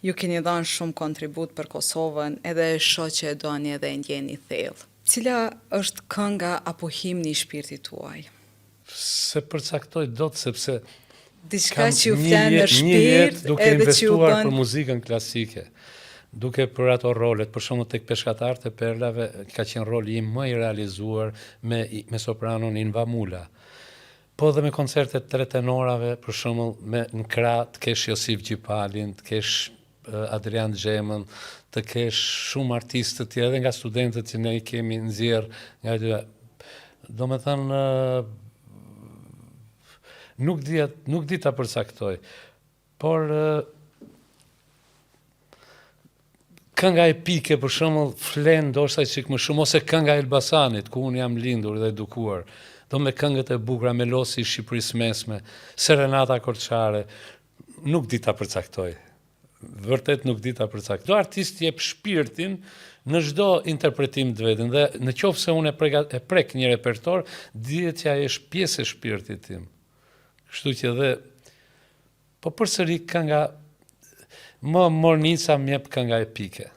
Ju keni dhënë shumë kontribut për Kosovën, edhe e shoh që e doni edhe e ndjeni thellë. Cila është kënga apo himni i shpirtit tuaj? Se përcaktoj dot sepse Diçka kam që ju flen në një shpirt jetë duke edhe që ju investuar bën për muzikën klasike. Duke për ato rolet, për shembull tek Peshkatarët e Perlave ka qenë roli im më i realizuar me sopranon Inva Mula. Po dhe me koncertet tre tenorave, për shembull në krah të kesh Josif Gjipalin, të kesh Adrian Xhemën, të kesh shumë artistë të tjerë edhe nga studentët që ne i kemi nxjerr nga aty. Domethënë nuk di ta përcaktoj, por kënga epike për shembull flen ndoshta çik më shumë, ose kënga e Elbasanit ku un jam lindur dhe edukuar. Do me këngët e bukura, Melosi i Shqipërisë Mesme, Serenata Korçare, nuk di ta përcaktoj. Vërtet nuk di ta përcaktoj. Çdo artist jep shpirtin në çdo interpretim të vetën dhe në qoftë se unë e prek një repertor, dihet që ai është pjesë e shpirtit tim. Kështu që dhe po përsëri kënga më mornica më jep kënga epike.